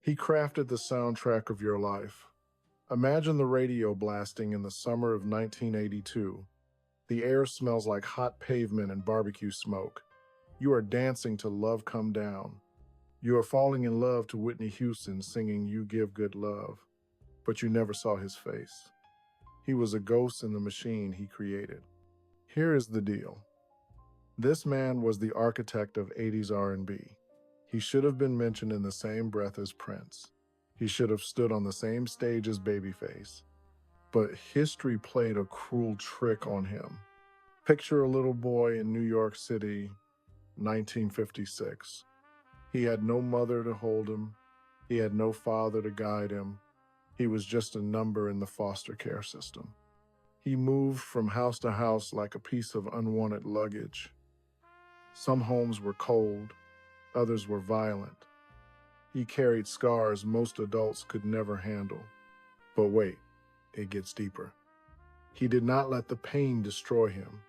He crafted the soundtrack of your life. Imagine the radio blasting in the summer of 1982. The air smells like hot pavement and barbecue smoke. You are dancing to Love Come Down. You are falling in love to Whitney Houston singing You Give Good Love, but you never saw his face. He was a ghost in the machine he created. Here is the deal. This man was the architect of 80s R&B. He should have been mentioned in the same breath as Prince. He should have stood on the same stage as Babyface. But history played a cruel trick on him. Picture a little boy in New York City, 1956. He had no mother to hold him. He had no father to guide him. He was just a number in the foster care system. He moved from house to house like a piece of unwanted luggage. Some homes were cold, others were violent. He carried scars most adults could never handle. But wait, it gets deeper. He did not let the pain destroy him.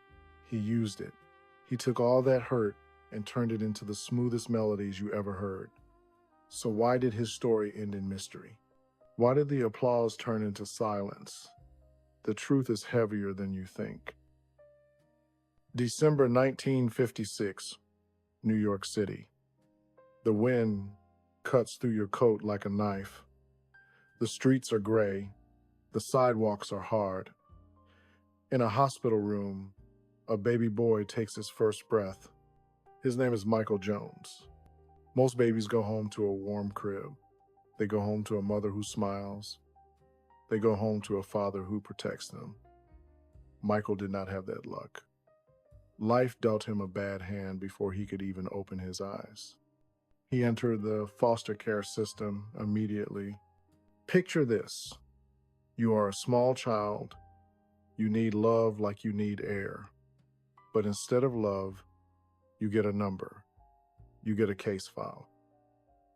He used it. He took all that hurt and turned it into the smoothest melodies you ever heard. So why did his story end in mystery? Why did the applause turn into silence? The truth is heavier than you think. December 1956, New York City. The wind cuts through your coat like a knife. The streets are gray. The sidewalks are hard. In a hospital room, a baby boy takes his first breath. His name is Michael Jones. Most babies go home to a warm crib. They go home to a mother who smiles. They go home to a father who protects them. Michael did not have that luck. Life dealt him a bad hand before he could even open his eyes. He entered the foster care system immediately. Picture this. You are a small child. You need love like you need air. But instead of love, you get a number. You get a case file.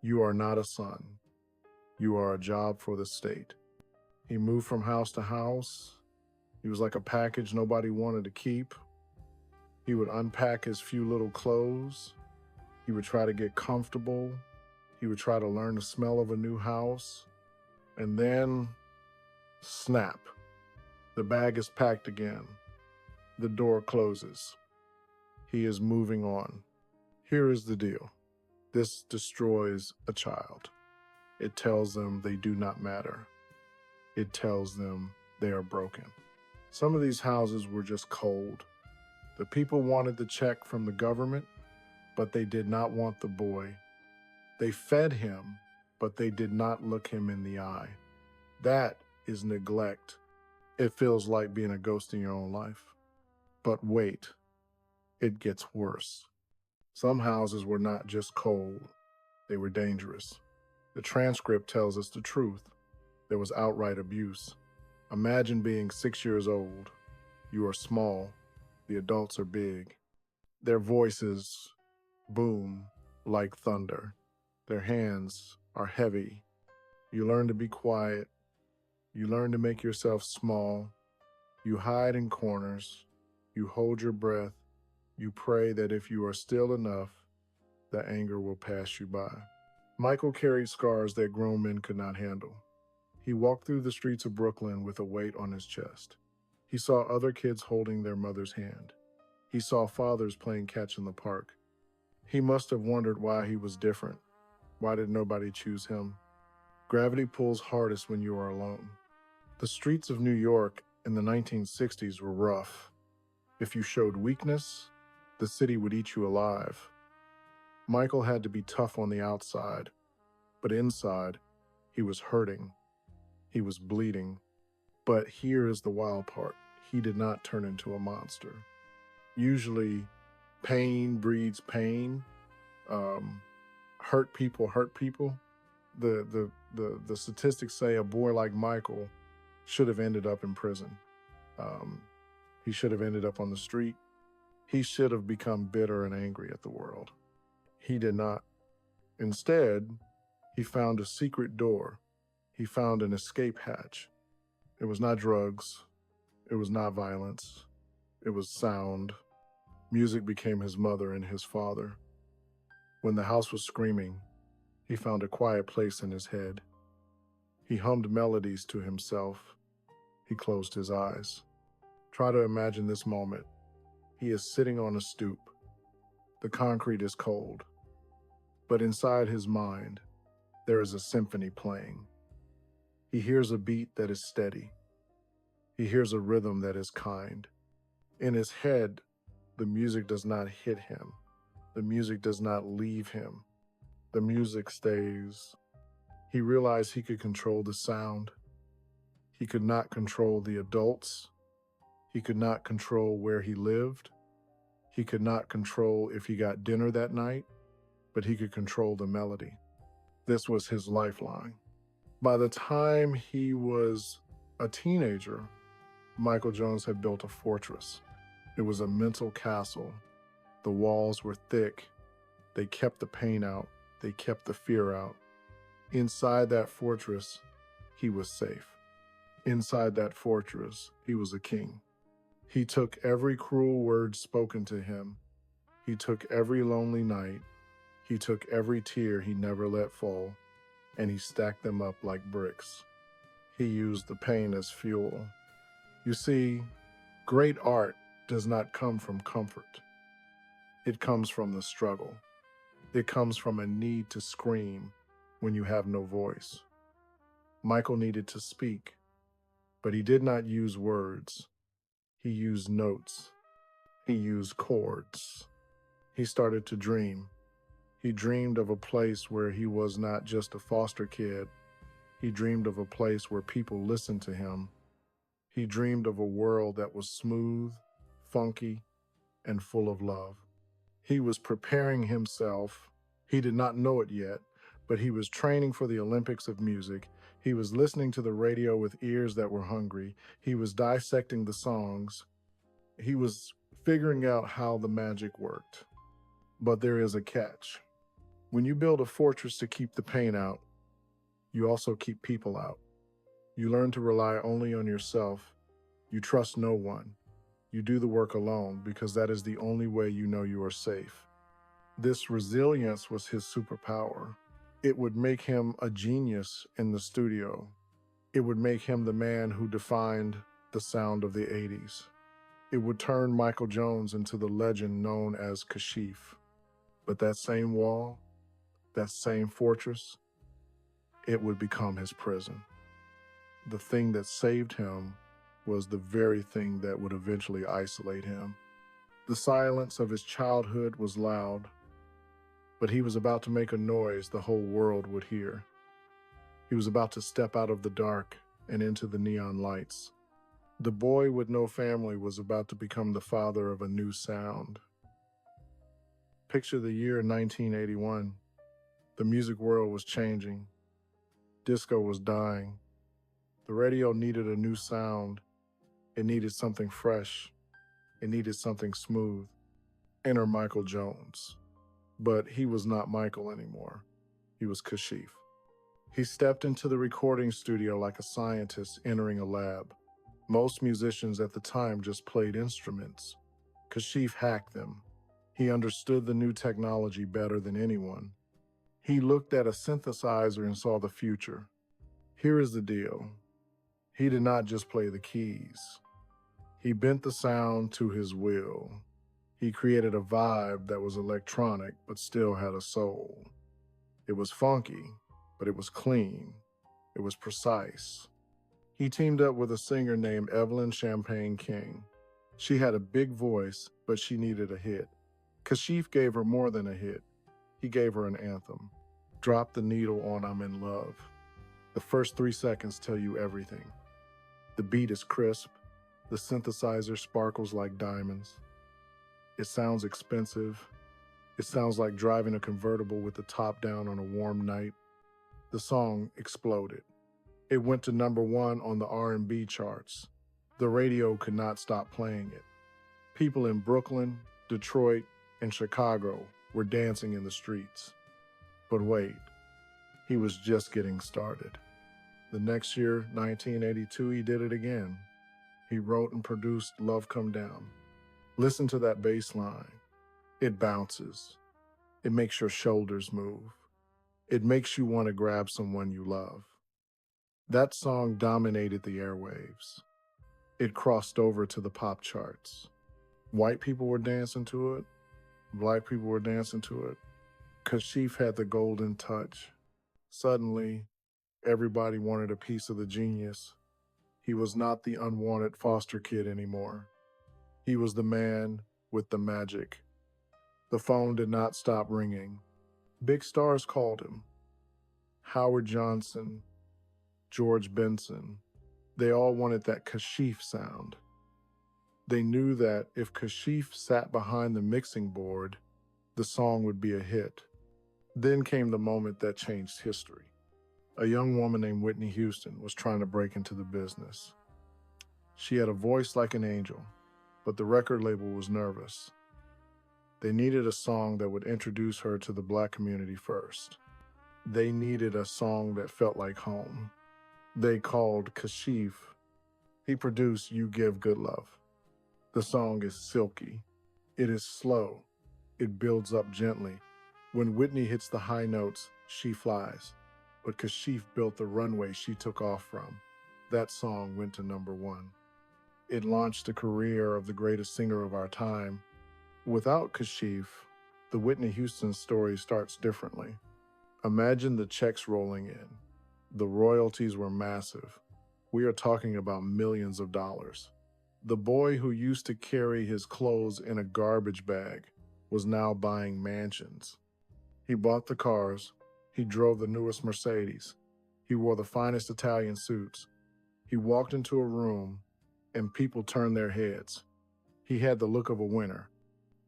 You are not a son. You are a job for the state. He moved from house to house. He was like a package nobody wanted to keep. He would unpack his few little clothes. He would try to get comfortable. He would try to learn the smell of a new house. And then, snap. The bag is packed again. The door closes. He is moving on. Here is the deal. This destroys a child. It tells them they do not matter. It tells them they are broken. Some of these houses were just cold. The people wanted the check from the government, but they did not want the boy. They fed him, but they did not look him in the eye. That is neglect. It feels like being a ghost in your own life. But wait, it gets worse. Some houses were not just cold, they were dangerous. The transcript tells us the truth. There was outright abuse. Imagine being 6 years old. You are small. The adults are big. Their voices boom like thunder. Their hands are heavy. You learn to be quiet. You learn to make yourself small. You hide in corners. You hold your breath. You pray that if you are still enough, the anger will pass you by. Michael carried scars that grown men could not handle. He walked through the streets of Brooklyn with a weight on his chest. He saw other kids holding their mother's hand. He saw fathers playing catch in the park. He must have wondered why he was different. Why did nobody choose him? Gravity pulls hardest when you are alone. The streets of New York in the 1960s were rough. If you showed weakness, the city would eat you alive. Michael had to be tough on the outside, but inside, he was hurting. He was bleeding. But here is the wild part. He did not turn into a monster. Usually, pain breeds pain. Hurt people hurt people. The statistics say a boy like Michael should have ended up in prison. He should have ended up on the street. He should have become bitter and angry at the world. He did not. Instead, he found a secret door. He found an escape hatch. It was not drugs. It was not violence. It was sound. Music became his mother and his father. When the house was screaming, He found a quiet place in his head. He hummed melodies to himself. He closed his eyes. Try to imagine this moment. He is sitting on a stoop. The concrete is cold. But inside his mind, there is a symphony playing. He hears a beat that is steady. He hears a rhythm that is kind. In his head, the music does not hit him. The music does not leave him. The music stays. He realized he could control the sound. He could not control the adults. He could not control where he lived. He could not control if he got dinner that night, but he could control the melody. This was his lifeline. By the time he was a teenager, Michael Jones had built a fortress. It was a mental castle. The walls were thick. They kept the pain out. They kept the fear out. Inside that fortress, he was safe. Inside that fortress, he was a king. He took every cruel word spoken to him. He took every lonely night. He took every tear he never let fall, and he stacked them up like bricks. He used the pain as fuel. You see, great art does not come from comfort. It comes from the struggle. It comes from a need to scream when you have no voice. Michael needed to speak, but he did not use words. He used notes. He used chords. He started to dream. He dreamed of a place where he was not just a foster kid. He dreamed of a place where people listened to him. He dreamed of a world that was smooth, funky, and full of love. He was preparing himself. He did not know it yet, but he was training for the Olympics of music. He was listening to the radio with ears that were hungry. He was dissecting the songs. He was figuring out how the magic worked. But there is a catch. When you build a fortress to keep the pain out, you also keep people out. You learn to rely only on yourself. You trust no one. You do the work alone because that is the only way you know you are safe. This resilience was his superpower. It would make him a genius in the studio. It would make him the man who defined the sound of the 80s. It would turn Michael Jones into the legend known as Kashif. But that same wall, that same fortress, it would become his prison. The thing that saved him was the very thing that would eventually isolate him. The silence of his childhood was loud, but he was about to make a noise the whole world would hear. He was about to step out of the dark and into the neon lights. The boy with no family was about to become the father of a new sound. Picture the year 1981. The music world was changing. Disco was dying. The radio needed a new sound. It needed something fresh. It needed something smooth. Enter Michael Jones. But he was not Michael anymore. He was Kashif. He stepped into the recording studio like a scientist entering a lab. Most musicians at the time just played instruments. Kashif hacked them. He understood the new technology better than anyone. He looked at a synthesizer and saw the future. Here is the deal. He did not just play the keys. He bent the sound to his will. He created a vibe that was electronic but still had a soul. It was funky, but it was clean. It was precise. He teamed up with a singer named Evelyn King. She had a big voice, but she needed a hit. Kashif gave her more than a hit. He gave her an anthem. Drop the needle on I'm in love. The first 3 seconds tell you everything. The beat is crisp. The synthesizer sparkles like diamonds. It sounds expensive. It sounds like driving a convertible with the top down on a warm night. The song exploded. It went to #1 on the R&B charts. The radio could not stop playing it. People in Brooklyn, Detroit, and Chicago were dancing in the streets. But wait, he was just getting started. The next year, 1982, he did it again. He wrote and produced Love Come Down. Listen to that bass line. It bounces. It makes your shoulders move. It makes you want to grab someone you love. That song dominated the airwaves. It crossed over to the pop charts. White people were dancing to it. Black people were dancing to it. Kashif had the golden touch. Suddenly, everybody wanted a piece of the genius. He was not the unwanted foster kid anymore. He was the man with the magic. The phone did not stop ringing. Big stars called him. Howard Johnson, George Benson. They all wanted that Kashif sound. They knew that if Kashif sat behind the mixing board, the song would be a hit. Then came the moment that changed history. A young woman named Whitney Houston was trying to break into the business. She had a voice like an angel, but the record label was nervous. They needed a song that would introduce her to the Black community first. They needed a song that felt like home. They called Kashif. He produced You Give Good Love. The song is silky. It is slow. It builds up gently. When Whitney hits the high notes, she flies. But Kashif built the runway she took off from. That song went to #1. It launched the career of the greatest singer of our time. Without Kashif, the Whitney Houston story starts differently. Imagine the checks rolling in. The royalties were massive. We are talking about millions of dollars. The boy who used to carry his clothes in a garbage bag was now buying mansions. He bought the cars. He drove the newest Mercedes. He wore the finest Italian suits. He walked into a room and people turned their heads. He had the look of a winner.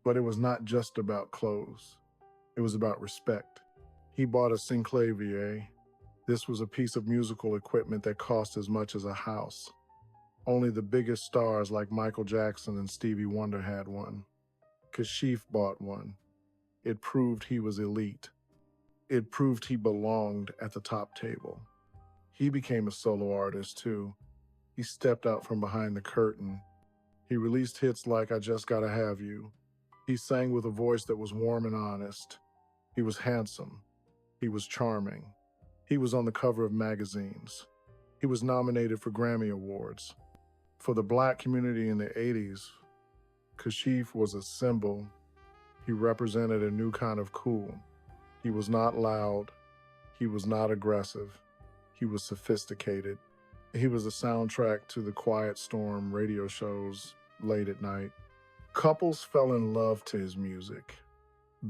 But it was not just about clothes. It was about respect. He bought a Synclavier. This was a piece of musical equipment that cost as much as a house. Only the biggest stars like Michael Jackson and Stevie Wonder had one. Kashif bought one. It proved he was elite. It proved he belonged at the top table. He became a solo artist too. He stepped out from behind the curtain. He released hits like I Just Gotta Have You. He sang with a voice that was warm and honest. He was handsome. He was charming. He was on the cover of magazines. He was nominated for Grammy Awards. For the Black community in the 80s, Kashif was a symbol. He represented a new kind of cool. He was not loud. He was not aggressive. He was sophisticated. He was a soundtrack to the Quiet Storm radio shows late at night. Couples fell in love to his music.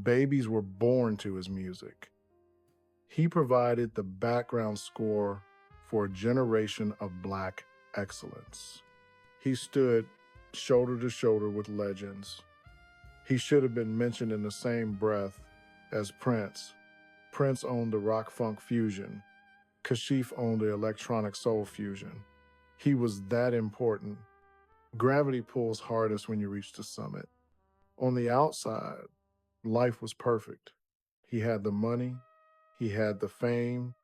Babies were born to his music. He provided the background score for a generation of Black excellence. He stood shoulder to shoulder with legends. He should have been mentioned in the same breath as Prince. Prince owned the rock-funk fusion. Kashif owned the electronic soul fusion. He was that important. Gravity pulls hardest when you reach the summit. On the outside, life was perfect. He had the money, he had the fame,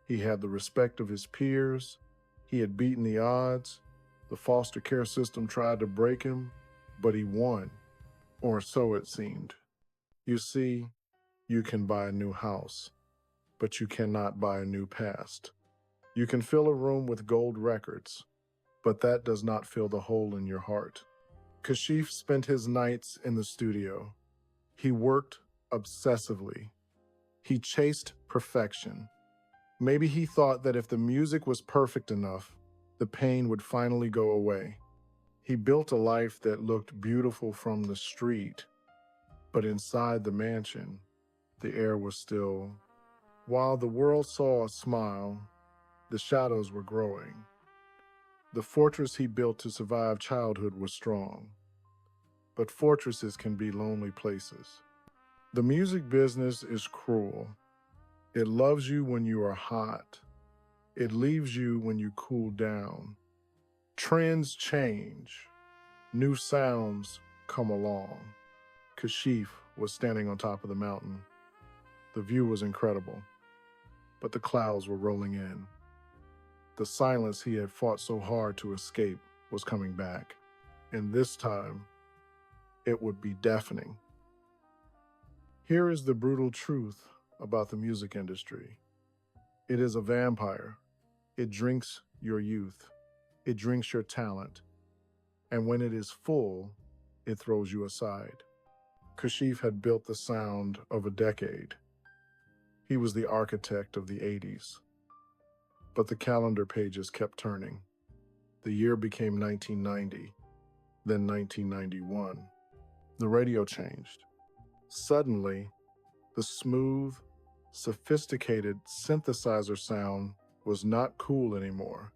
he had the respect of his peers, he had beaten the odds. The foster care system tried to break him, but he won, or so it seemed. You see, you can buy a new house, but you cannot buy a new past. You can fill a room with gold records, but that does not fill the hole in your heart. Kashif spent his nights in the studio. He worked obsessively. He chased perfection. Maybe he thought that if the music was perfect enough, the pain would finally go away. He built a life that looked beautiful from the street, but inside the mansion, the air was still. While the world saw a smile, the shadows were growing. The fortress he built to survive childhood was strong, but fortresses can be lonely places. The music business is cruel. It loves you when you are hot. It leaves you when you cool down. Trends change. New sounds come along. Kashif was standing on top of the mountain. The view was incredible, but the clouds were rolling in. The silence he had fought so hard to escape was coming back, and this time, it would be deafening. Here is the brutal truth. about the music industry. It is a vampire. It drinks your youth. It drinks your talent. And when it is full, it throws you aside. Kashif had built the sound of a decade. He was the architect of the 80s. But the calendar pages kept turning. The year became 1990, then 1991. The radio changed. Suddenly, the smooth, sophisticated synthesizer sound was not cool anymore.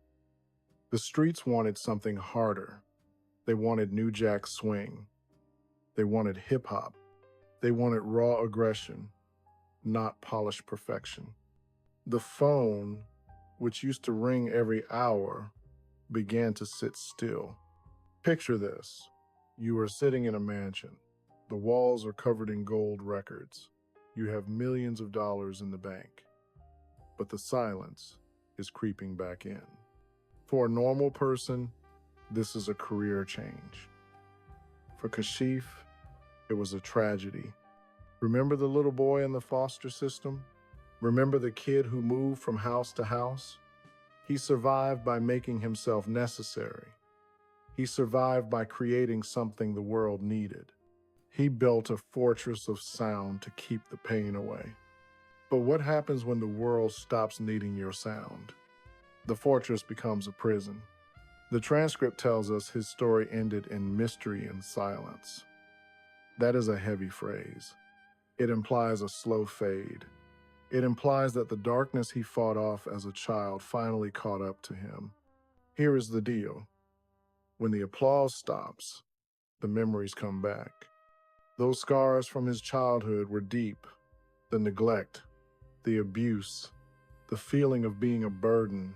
The streets wanted something harder. They wanted New Jack Swing. They wanted hip-hop. They wanted raw aggression, not polished perfection. The phone, which used to ring every hour, began to sit still. Picture this. You are sitting in a mansion. The walls are covered in gold records. You have millions of dollars in the bank. But the silence is creeping back in. For a normal person, this is a career change. For Kashif, it was a tragedy. Remember the little boy in the foster system? Remember the kid who moved from house to house? He survived by making himself necessary. He survived by creating something the world needed. He built a fortress of sound to keep the pain away. But what happens when the world stops needing your sound? The fortress becomes a prison. The transcript tells us his story ended in mystery and silence. That is a heavy phrase. It implies a slow fade. It implies that the darkness he fought off as a child finally caught up to him. Here is the deal. When the applause stops, the memories come back. Those scars from his childhood were deep. The neglect, the abuse, the feeling of being a burden.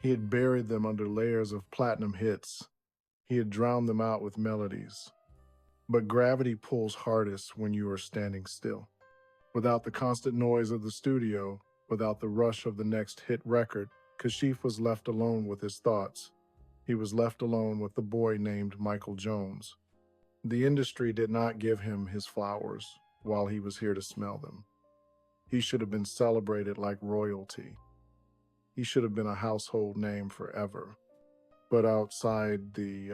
He had buried them under layers of platinum hits. He had drowned them out with melodies. But gravity pulls hardest when you are standing still. Without the constant noise of the studio, without the rush of the next hit record, Kashif was left alone with his thoughts. He was left alone with the boy named Michael Jones. The industry did not give him his flowers while he was here to smell them. He should have been celebrated like royalty. He should have been a household name forever. But outside the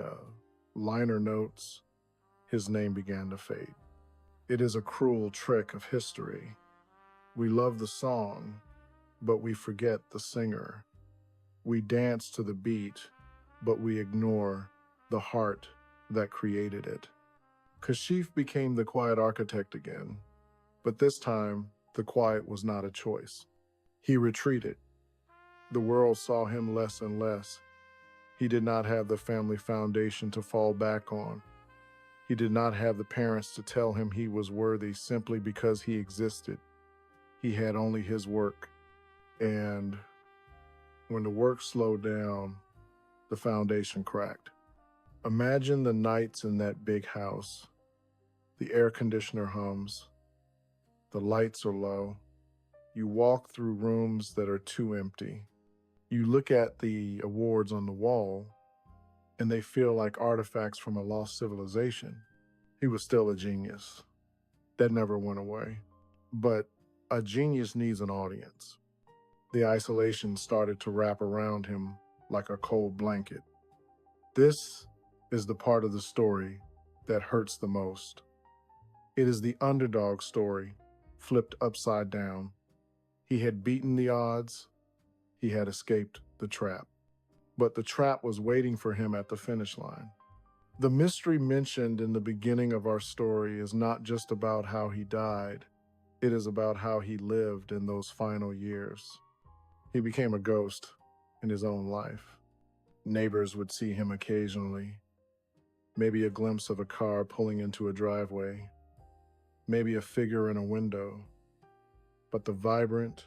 liner notes, his name began to fade. It is a cruel trick of history. We love the song, but we forget the singer. We dance to the beat, but we ignore the heart that created it. Kashif became the quiet architect again, but this time, the quiet was not a choice. He retreated. The world saw him less and less. He did not have the family foundation to fall back on. He did not have the parents to tell him he was worthy simply because he existed. He had only his work. And when the work slowed down, the foundation cracked. Imagine the nights in that big house. The air conditioner hums. The lights are low. You walk through rooms that are too empty. You look at the awards on the wall, and they feel like artifacts from a lost civilization. He was still a genius. That never went away. But a genius needs an audience. The isolation started to wrap around him like a cold blanket. This is the part of the story that hurts the most. It is the underdog story, flipped upside down. He had beaten the odds. He had escaped the trap. But the trap was waiting for him at the finish line. The mystery mentioned in the beginning of our story is not just about how he died. It is about how he lived in those final years. He became a ghost in his own life. Neighbors would see him occasionally. Maybe a glimpse of a car pulling into a driveway. Maybe a figure in a window. But the vibrant,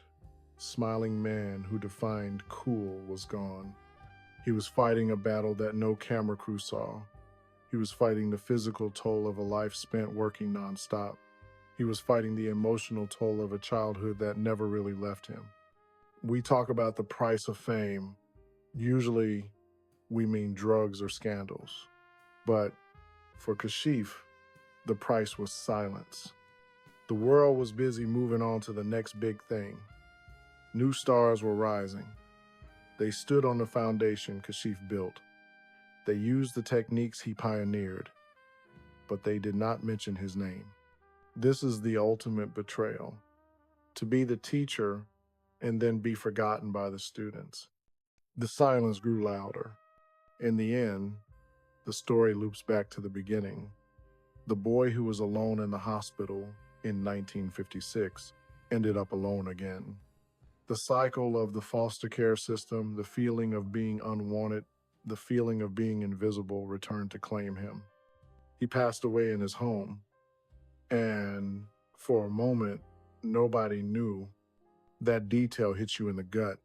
smiling man who defined cool was gone. He was fighting a battle that no camera crew saw. He was fighting the physical toll of a life spent working nonstop. He was fighting the emotional toll of a childhood that never really left him. We talk about the price of fame. Usually, we mean drugs or scandals. But for Kashif, the price was silence. The world was busy moving on to the next big thing. New stars were rising. They stood on the foundation Kashif built. They used the techniques he pioneered, but they did not mention his name. This is the ultimate betrayal. To be the teacher and then be forgotten by the students. The silence grew louder. In the end, the story loops back to the beginning. The boy who was alone in the hospital in 1956 ended up alone again. The cycle of the foster care system, the feeling of being unwanted, the feeling of being invisible returned to claim him. He passed away in his home, and for a moment, nobody knew. That detail hits you in the gut.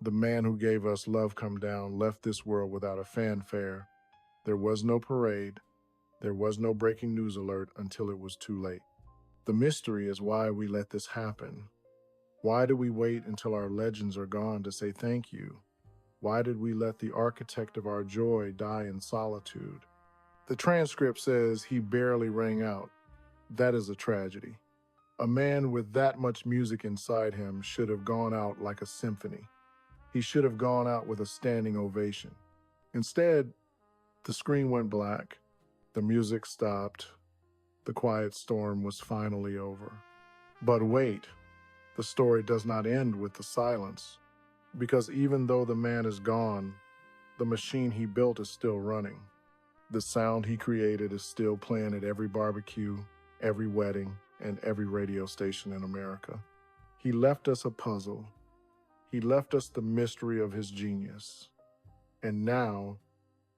The man who gave us Love Come Down left this world without a fanfare. There was no parade. There was no breaking news alert until it was too late. The mystery is why we let this happen. Why do we wait until our legends are gone to say thank you? Why did we let the architect of our joy die in solitude? The transcript says he barely rang out. That is a tragedy. A man with that much music inside him should have gone out like a symphony. He should have gone out with a standing ovation. Instead, the screen went black, the music stopped, the quiet storm was finally over. But wait, the story does not end with the silence, because even though the man is gone, the machine he built is still running. The sound he created is still playing at every barbecue, every wedding, and every radio station in America. He left us a puzzle. He left us the mystery of his genius. And now,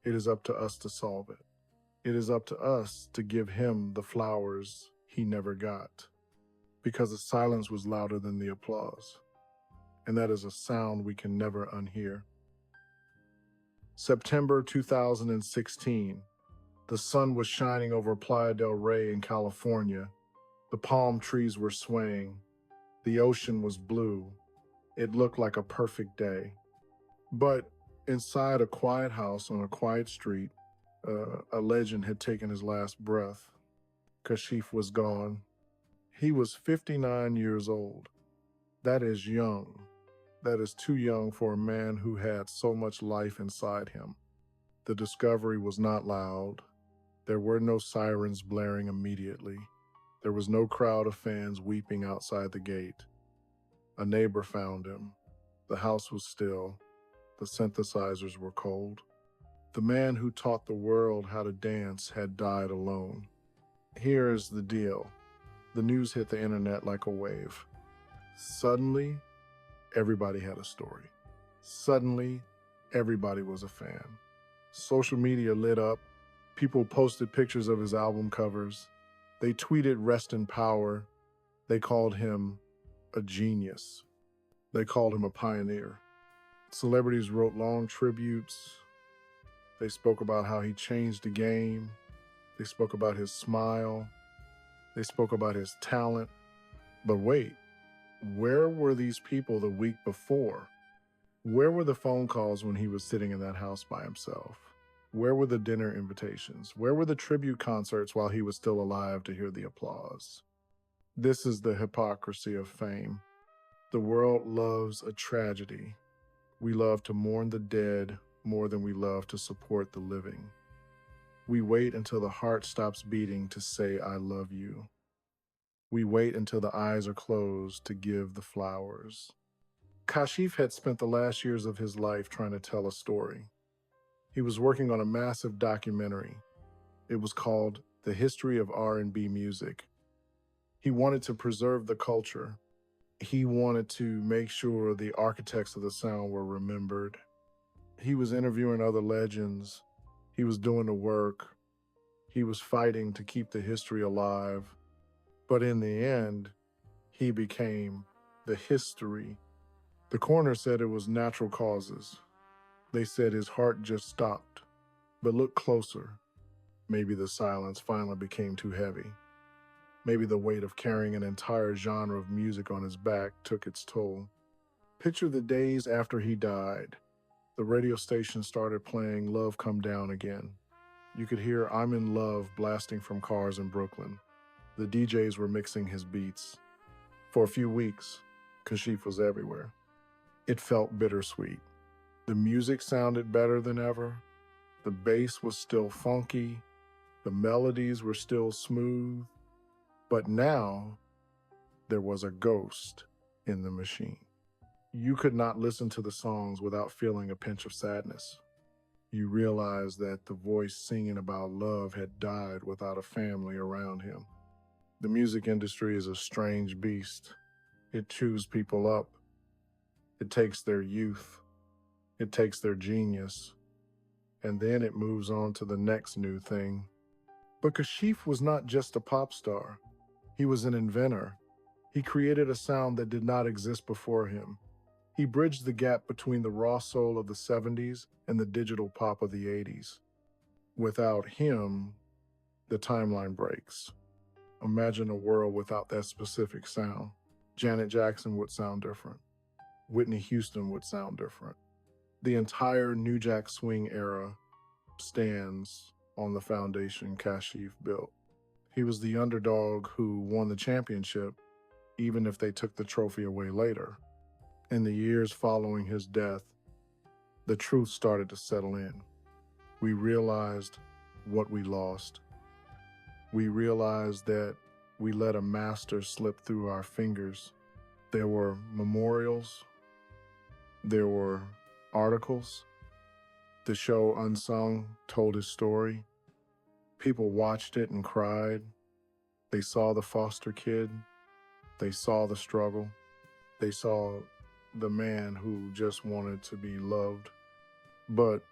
it is up to us to solve it. It is up to us to give him the flowers he never got, because the silence was louder than the applause. And that is a sound we can never unhear. September 2016, the sun was shining over Playa del Rey in California. The palm trees were swaying. The ocean was blue. It looked like a perfect day. But inside a quiet house on a quiet street, a legend had taken his last breath. Kashif was gone. He was 59 years old. That is young. That is too young for a man who had so much life inside him. The discovery was not loud. There were no sirens blaring immediately. There was no crowd of fans weeping outside the gate. A neighbor found him. The house was still. The synthesizers were cold. The man who taught the world how to dance had died alone. Here is the deal. The news hit the internet like a wave. Suddenly, everybody had a story. Suddenly, everybody was a fan. Social media lit up. People posted pictures of his album covers. They tweeted rest in power. They called him a genius. They called him a pioneer. Celebrities wrote long tributes. They spoke about how he changed the game. They spoke about his smile. They spoke about his talent. But wait, where were these people the week before? Where were the phone calls when he was sitting in that house by himself? Where were the dinner invitations? Where were the tribute concerts while he was still alive to hear the applause? This is the hypocrisy of fame. The world loves a tragedy. We love to mourn the dead more than we love to support the living. We wait until the heart stops beating to say, I love you. We wait until the eyes are closed to give the flowers. Kashif had spent the last years of his life trying to tell a story. He was working on a massive documentary. It was called The History of R&B Music. He wanted to preserve the culture. He wanted to make sure the architects of the sound were remembered. He was interviewing other legends. He was doing the work. He was fighting to keep the history alive. But in the end, he became the history. The coroner said it was natural causes. They said his heart just stopped. But look closer. Maybe the silence finally became too heavy. Maybe the weight of carrying an entire genre of music on his back took its toll. Picture the days after he died. The radio station started playing Love Come Down again. You could hear I'm in Love blasting from cars in Brooklyn. The DJs were mixing his beats. For a few weeks, Kashif was everywhere. It felt bittersweet. The music sounded better than ever. The bass was still funky. The melodies were still smooth. But now, there was a ghost in the machine. You could not listen to the songs without feeling a pinch of sadness. You realized that the voice singing about love had died without a family around him. The music industry is a strange beast. It chews people up. It takes their youth. It takes their genius. And then it moves on to the next new thing. But Kashif was not just a pop star. He was an inventor. He created a sound that did not exist before him. He bridged the gap between the raw soul of the 70s and the digital pop of the 80s. Without him, the timeline breaks. Imagine a world without that specific sound. Janet Jackson would sound different. Whitney Houston would sound different. The entire New Jack Swing era stands on the foundation Kashif built. He was the underdog who won the championship, even if they took the trophy away later. In the years following his death, the truth started to settle in. We realized what we lost. We realized that we let a master slip through our fingers. There were memorials. There were articles. The show Unsung told his story. People watched it and cried. They saw the foster kid. They saw the struggle. They saw the man who just wanted to be loved. But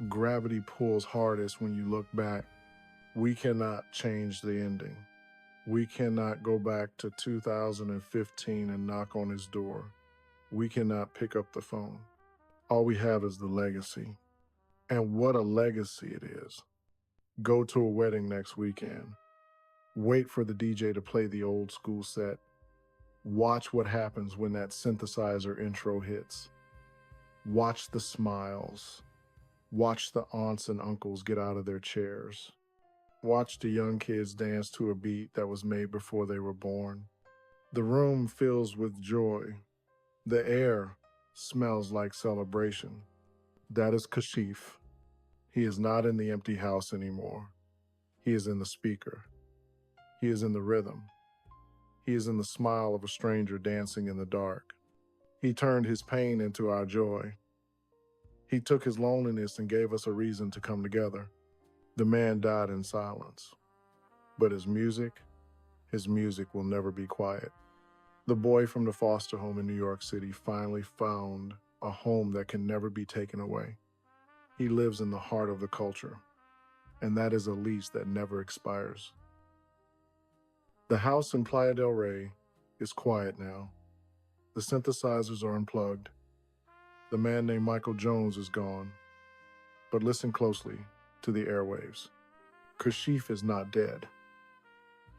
gravity pulls hardest when you look back. We cannot change the ending. We cannot go back to 2015 and knock on his door. We cannot pick up the phone. All we have is the legacy. And what a legacy it is. Go to a wedding next weekend. Wait for the DJ to play the old school set. Watch what happens when that synthesizer intro hits. Watch the smiles. Watch the aunts and uncles get out of their chairs. Watch the young kids dance to a beat that was made before they were born. The room fills with joy. The air smells like celebration. That is Kashif. He is not in the empty house anymore. He is in the speaker. He is in the rhythm. He is in the smile of a stranger dancing in the dark. He turned his pain into our joy. He took his loneliness and gave us a reason to come together. The man died in silence. But his music will never be quiet. The boy from the foster home in New York City finally found a home that can never be taken away. He lives in the heart of the culture, and that is a lease that never expires. The house in Playa del Rey is quiet now. The synthesizers are unplugged. The man named Michael Jones is gone. But listen closely to the airwaves. Kashif is not dead.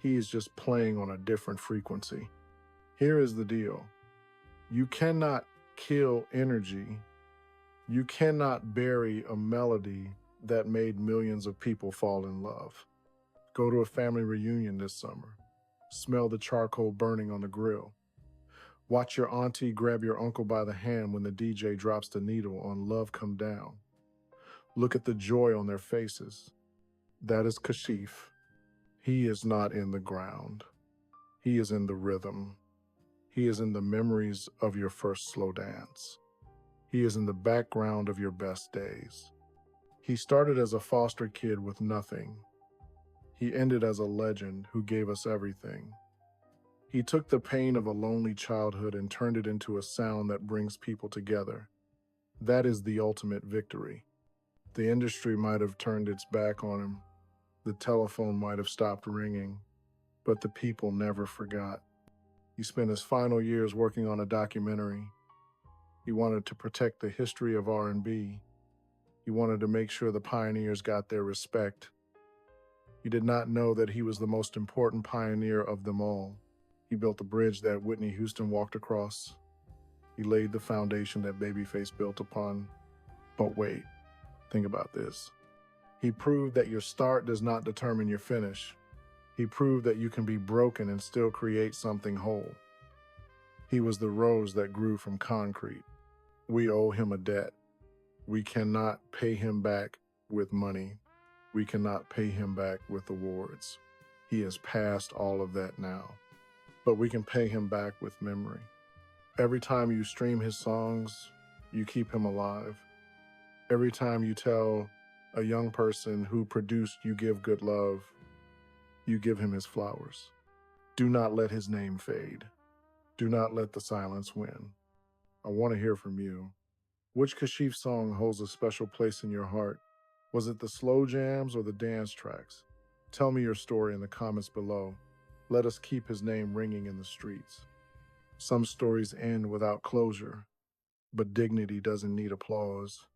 He is just playing on a different frequency. Here is the deal. You cannot kill energy. You cannot bury a melody that made millions of people fall in love. Go to a family reunion this summer. Smell the charcoal burning on the grill. Watch your auntie grab your uncle by the hand when the DJ drops the needle on Love Come Down. Look at the joy on their faces. That is Kashif. He is not in the ground. He is in the rhythm. He is in the memories of your first slow dance. He is in the background of your best days. He started as a foster kid with nothing. He ended as a legend who gave us everything. He took the pain of a lonely childhood and turned it into a sound that brings people together. That is the ultimate victory. The industry might have turned its back on him. The telephone might have stopped ringing, but the people never forgot. He spent his final years working on a documentary. He wanted to protect the history of R&B. He wanted to make sure the pioneers got their respect. He did not know that he was the most important pioneer of them all. He built the bridge that Whitney Houston walked across. He laid the foundation that Babyface built upon. But wait, think about this. He proved that your start does not determine your finish. He proved that you can be broken and still create something whole. He was the rose that grew from concrete. We owe him a debt. We cannot pay him back with money. We cannot pay him back with awards. He has passed all of that now. But we can pay him back with memory. Every time you stream his songs, you keep him alive. Every time you tell a young person who produced You Give Good Love, you give him his flowers. Do not let his name fade. Do not let the silence win. I want to hear from you. Which Kashif song holds a special place in your heart? Was it the slow jams or the dance tracks? Tell me your story in the comments below. Let us keep his name ringing in the streets. Some stories end without closure, but dignity doesn't need applause.